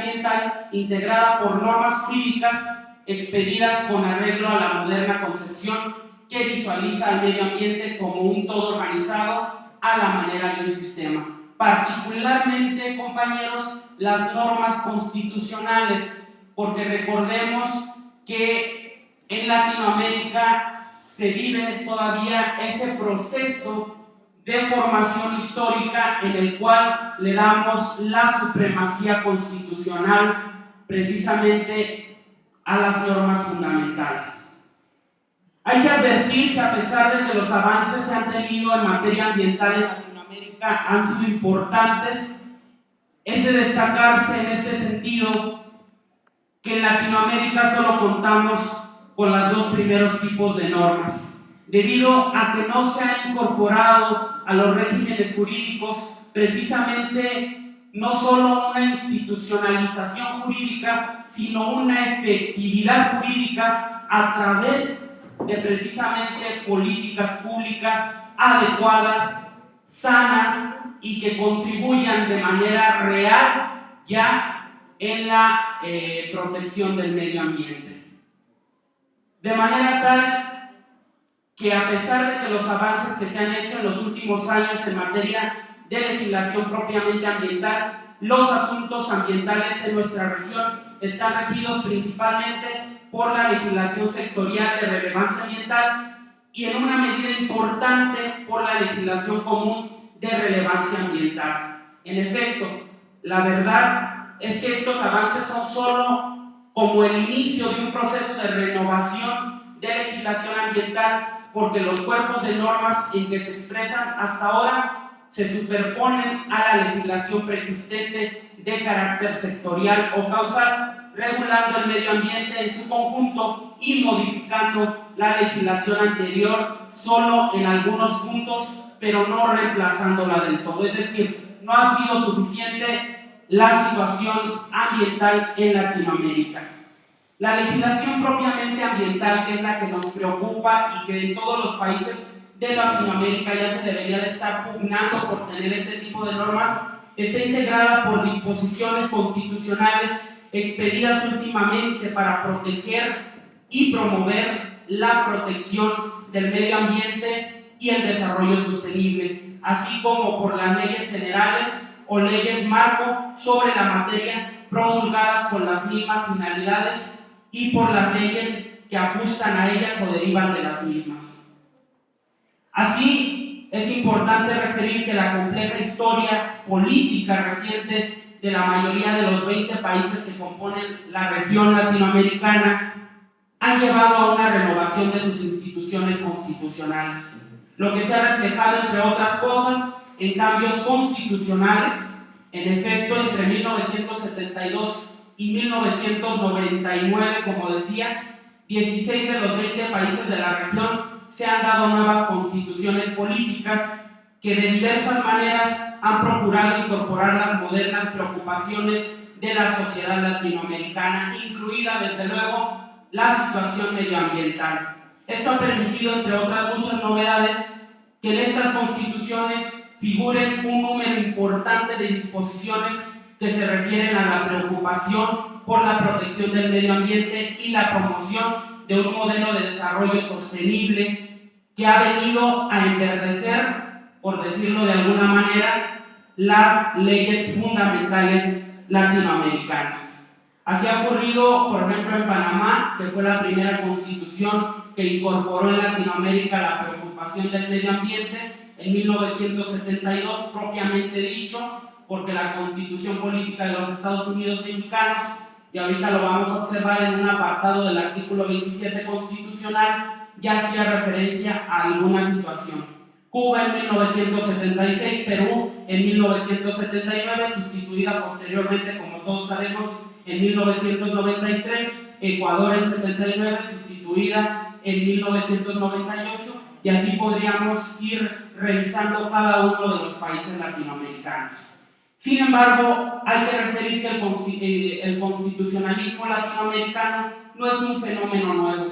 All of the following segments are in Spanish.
ambiental integrada por normas jurídicas expedidas con arreglo a la moderna concepción que visualiza al medio ambiente como un todo organizado a la manera de un sistema. Particularmente, compañeros, las normas constitucionales, porque recordemos que en Latinoamérica se vive todavía ese proceso de formación histórica en el cual le damos la supremacía constitucional precisamente a las normas fundamentales. Hay que advertir que a pesar de que los avances se han tenido en materia ambiental en Latinoamérica han sido importantes, es de destacarse en este sentido que en Latinoamérica solo contamos con los dos primeros tipos de normas, debido a que no se ha incorporado a los regímenes jurídicos precisamente no solo una institucionalización jurídica, sino una efectividad jurídica a través de precisamente políticas públicas adecuadas, sanas y que contribuyan de manera real ya en la protección del medio ambiente. De manera tal que a pesar de que los avances que se han hecho en los últimos años en materia de legislación propiamente ambiental, los asuntos ambientales en nuestra región están regidos principalmente por la legislación sectorial de relevancia ambiental y en una medida importante por la legislación común de relevancia ambiental. En efecto, la verdad es que estos avances son solo como el inicio de un proceso de renovación de legislación ambiental, porque los cuerpos de normas en que se expresan hasta ahora se superponen a la legislación preexistente de carácter sectorial o causal, regulando el medio ambiente en su conjunto y modificando la legislación anterior solo en algunos puntos, pero no reemplazándola del todo. Es decir, no ha sido suficiente la situación ambiental en Latinoamérica. La legislación propiamente ambiental, que es la que nos preocupa y que en todos los países de Latinoamérica ya se debería de estar pugnando por tener este tipo de normas, está integrada por disposiciones constitucionales expedidas últimamente para proteger y promover la protección del medio ambiente y el desarrollo sostenible, así como por las leyes generales o leyes marco sobre la materia promulgadas con las mismas finalidades y por las leyes que ajustan a ellas o derivan de las mismas. Así, es importante referir que la compleja historia política reciente de la mayoría de los 20 países que componen la región latinoamericana ha llevado a una renovación de sus instituciones constitucionales, lo que se ha reflejado, entre otras cosas, en cambios constitucionales. En efecto, entre 1972 y 1999, como decía, 16 de los 20 países de la región se han dado nuevas constituciones políticas que de diversas maneras han procurado incorporar las modernas preocupaciones de la sociedad latinoamericana, incluida desde luego la situación medioambiental. Esto ha permitido, entre otras muchas novedades, que en estas constituciones figuren un número importante de disposiciones que se refieren a la preocupación por la protección del medio ambiente y la promoción de un modelo de desarrollo sostenible que ha venido a enverdecer, por decirlo de alguna manera, las leyes fundamentales latinoamericanas. Así ha ocurrido, por ejemplo, en Panamá, que fue la primera constitución que incorporó en Latinoamérica la preocupación del medio ambiente en 1972, propiamente dicho, porque la Constitución Política de los Estados Unidos Mexicanos, y ahorita lo vamos a observar en un apartado del artículo 27 constitucional, ya hacía referencia a alguna situación. Cuba en 1976, Perú en 1979, sustituida posteriormente, como todos sabemos, en 1993, Ecuador en 79, sustituida en 1998, y así podríamos ir revisando cada uno de los países latinoamericanos. Sin embargo, hay que referir que el constitucionalismo latinoamericano no es un fenómeno nuevo,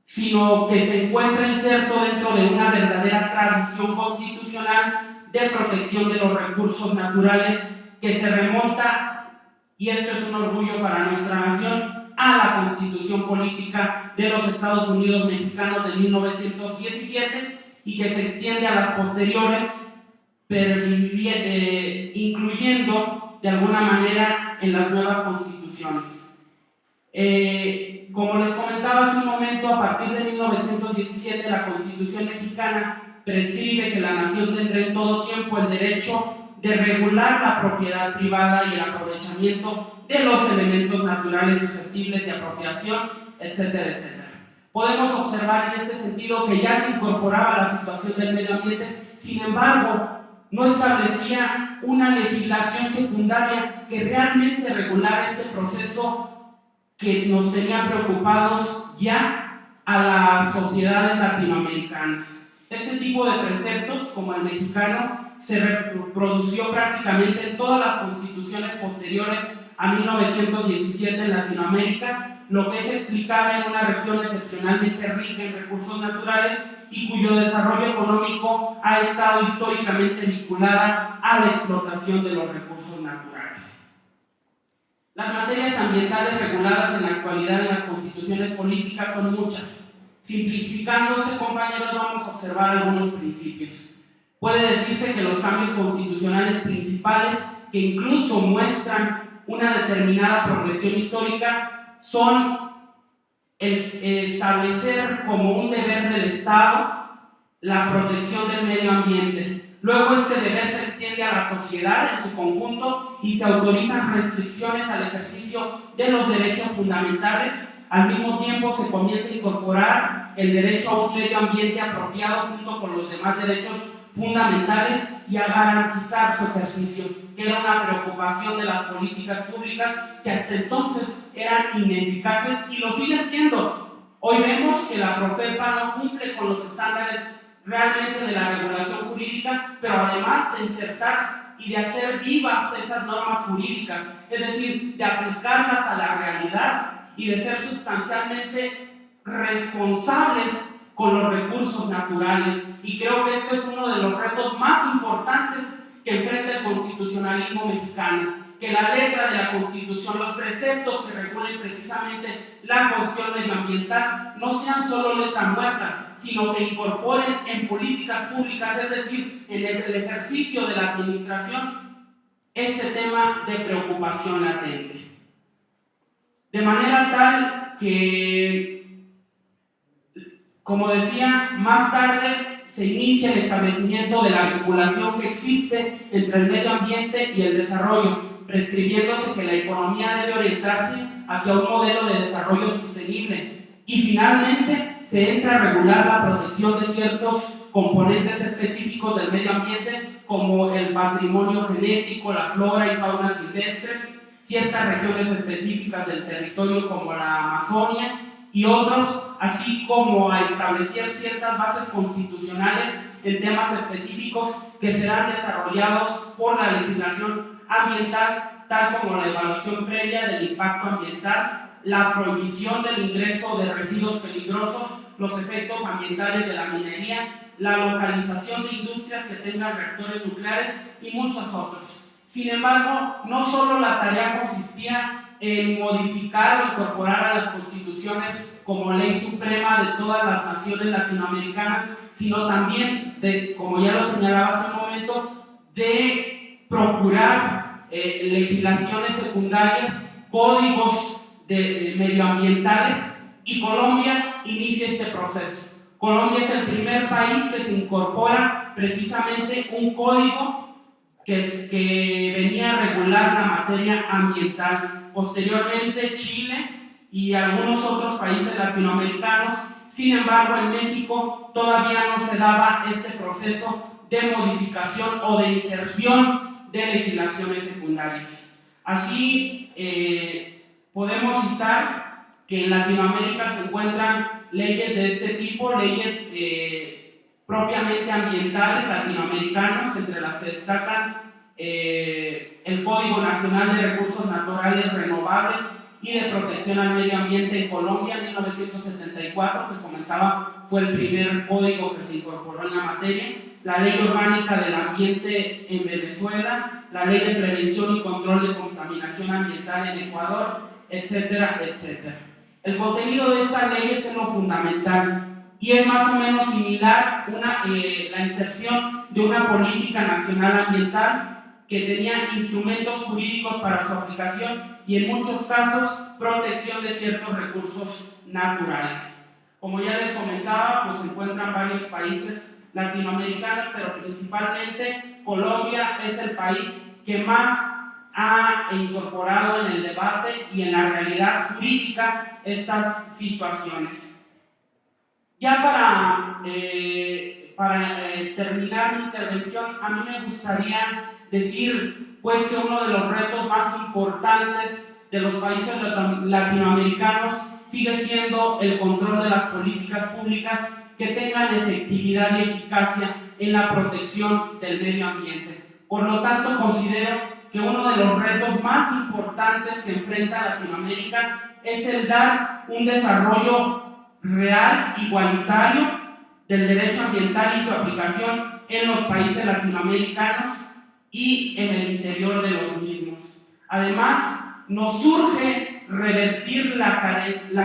sino que se encuentra inserto dentro de una verdadera tradición constitucional de protección de los recursos naturales que se remonta y esto es un orgullo para nuestra nación, a la Constitución Política de los Estados Unidos Mexicanos de 1917 y que se extiende a las posteriores, incluyendo de alguna manera en las nuevas constituciones. Como les comentaba hace un momento, a partir de 1917 la Constitución mexicana prescribe que la nación tendrá en todo tiempo el derecho de regular la propiedad privada y el aprovechamiento de los elementos naturales susceptibles de apropiación, etcétera, etcétera. Podemos observar en este sentido que ya se incorporaba la situación del medio ambiente, sin embargo, no establecía una legislación secundaria que realmente regulara este proceso que nos tenía preocupados ya a las sociedades latinoamericanas. Este tipo de preceptos, como el mexicano, se reprodució prácticamente en todas las constituciones posteriores a 1917 en Latinoamérica, lo que es explicable en una región excepcionalmente rica en recursos naturales y cuyo desarrollo económico ha estado históricamente vinculada a la explotación de los recursos naturales. Las materias ambientales reguladas en la actualidad en las constituciones políticas son muchas. Simplificándose, compañeros, vamos a observar algunos principios. Puede decirse que los cambios constitucionales principales, que incluso muestran una determinada progresión histórica, son el establecer como un deber del Estado la protección del medio ambiente. Luego este deber se extiende a la sociedad en su conjunto y se autorizan restricciones al ejercicio de los derechos fundamentales. Al mismo tiempo se comienza a incorporar el derecho a un medio ambiente apropiado junto con los demás derechos fundamentales y a garantizar su ejercicio, que era una preocupación de las políticas públicas que hasta entonces eran ineficaces y lo siguen siendo. Hoy vemos que la Profepa no cumple con los estándares realmente de la regulación jurídica, pero además de insertar y de hacer vivas esas normas jurídicas, es decir, de aplicarlas a la realidad y de ser sustancialmente responsables con los recursos naturales. Y creo que este es uno de los retos más importantes que enfrenta el constitucionalismo mexicano, que la letra de la Constitución, los preceptos que regulen precisamente la cuestión medioambiental, no sean solo letra muerta, sino que incorporen en políticas públicas, es decir, en el ejercicio de la administración, este tema de preocupación latente. De manera tal que, como decía, más tarde se inicia el establecimiento de la vinculación que existe entre el medio ambiente y el desarrollo, prescribiéndose que la economía debe orientarse hacia un modelo de desarrollo sostenible. Y finalmente se entra a regular la protección de ciertos componentes específicos del medio ambiente, como el patrimonio genético, la flora y fauna silvestres, ciertas regiones específicas del territorio como la Amazonia y otros, así como a establecer ciertas bases constitucionales en temas específicos que serán desarrollados por la legislación ambiental, tal como la evaluación previa del impacto ambiental, la prohibición del ingreso de residuos peligrosos, los efectos ambientales de la minería, la localización de industrias que tengan reactores nucleares y muchos otros. Sin embargo, no solo la tarea consistía en modificar o incorporar a las constituciones como ley suprema de todas las naciones latinoamericanas, sino también, como ya lo señalaba hace un momento, de procurar legislaciones secundarias, códigos medioambientales, y Colombia inicia este proceso. Colombia es el primer país que se incorpora precisamente un código que venía a regular la materia ambiental. Posteriormente Chile y algunos otros países latinoamericanos. Sin embargo, en México todavía no se daba este proceso de modificación o de inserción de legislaciones secundarias. Así, podemos citar que en Latinoamérica se encuentran leyes de este tipo, leyes propiamente ambientales latinoamericanas, entre las que destacan el Código Nacional de Recursos Naturales Renovables y de Protección al Medio Ambiente en Colombia, en 1974, que comentaba fue el primer código que se incorporó en la materia, la Ley Orgánica del Ambiente en Venezuela, la Ley de Prevención y Control de Contaminación Ambiental en Ecuador, etcétera, etcétera. El contenido de esta ley es lo fundamental y es más o menos similar la inserción de una política nacional ambiental que tenía instrumentos jurídicos para su aplicación y en muchos casos protección de ciertos recursos naturales. Como ya les comentaba, pues se encuentran varios países latinoamericanos, pero principalmente Colombia es el país que más ha incorporado en el debate y en la realidad jurídica estas situaciones. Ya para terminar mi intervención, a mí me gustaría decir pues que uno de los retos más importantes de los países latinoamericanos sigue siendo el control de las políticas públicas que tengan efectividad y eficacia en la protección del medio ambiente. Por lo tanto, considero que uno de los retos más importantes que enfrenta Latinoamérica es el dar un desarrollo real, igualitario del derecho ambiental y su aplicación en los países latinoamericanos y en el interior de los mismos. Además, nos urge revertir la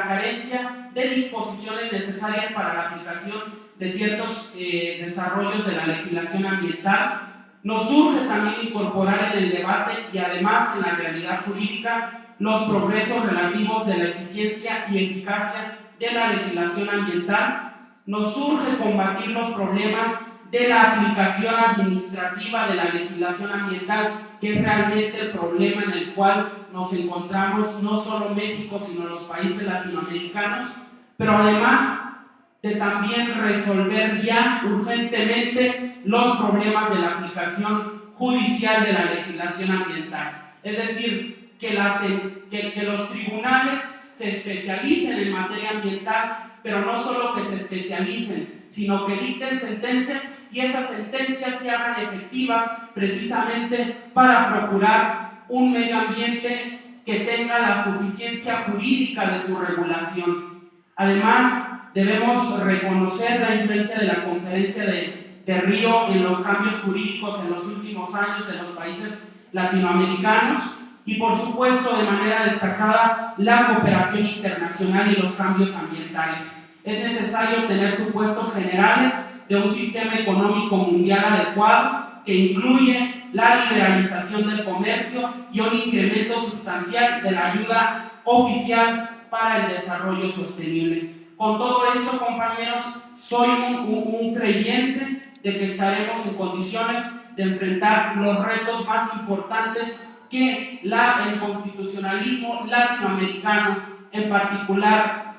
carencia de disposiciones necesarias para la aplicación de ciertos desarrollos de la legislación ambiental. Nos urge también incorporar en el debate y además en la realidad jurídica los progresos relativos de la eficiencia y eficacia de la legislación ambiental. Nos urge combatir los problemas de la aplicación administrativa de la legislación ambiental, que es realmente el problema en el cual nos encontramos no solo México, sino los países latinoamericanos, pero además de también resolver ya urgentemente los problemas de la aplicación judicial de la legislación ambiental. Es decir, que los tribunales se especialicen en materia ambiental, pero no solo que se especialicen, sino que dicten sentencias y esas sentencias se hagan efectivas precisamente para procurar un medio ambiente que tenga la suficiencia jurídica de su regulación. Además, debemos reconocer la influencia de la Conferencia de Río en los cambios jurídicos en los últimos años en los países latinoamericanos y, por supuesto, de manera destacada, la cooperación internacional y los cambios ambientales. Es necesario tener supuestos generales de un sistema económico mundial adecuado que incluye la liberalización del comercio y un incremento sustancial de la ayuda oficial para el desarrollo sostenible. Con todo esto, compañeros, soy un creyente de que estaremos en condiciones de enfrentar los retos más importantes que el constitucionalismo latinoamericano, en particular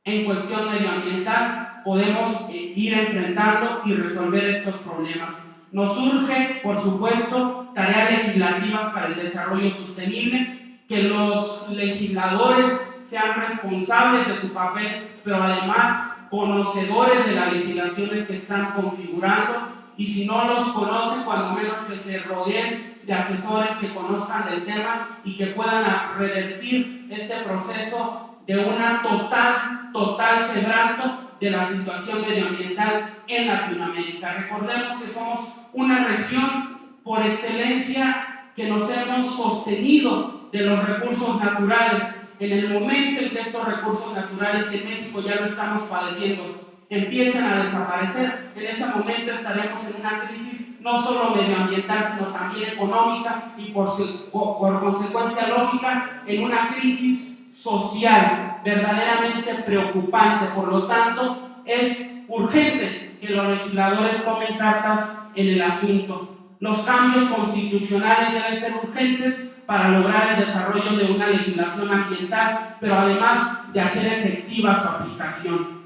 en cuestión medioambiental, podemos ir enfrentando y resolver estos problemas. Nos urge, por supuesto, tareas legislativas para el desarrollo sostenible, que los legisladores sean responsables de su papel, pero además conocedores de las legislaciones que están configurando, y si no los conocen, cuando menos que se rodeen de asesores que conozcan del tema y que puedan revertir este proceso de una total quebranto de la situación medioambiental en Latinoamérica. Recordemos que somos una región por excelencia que nos hemos sostenido de los recursos naturales. En el momento en que estos recursos naturales en México ya lo estamos padeciendo, empiezan a desaparecer, en ese momento estaremos en una crisis no solo medioambiental, sino también económica y por consecuencia lógica, en una crisis social verdaderamente preocupante. Por lo tanto, es urgente que los legisladores tomen cartas en el asunto. Los cambios constitucionales deben ser urgentes para lograr el desarrollo de una legislación ambiental, pero además de hacer efectiva su aplicación.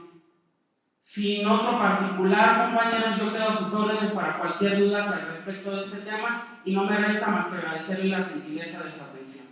Sin otro particular, compañeros, yo quedo a sus órdenes para cualquier duda al respecto de este tema y no me resta más que agradecerle la gentileza de su atención.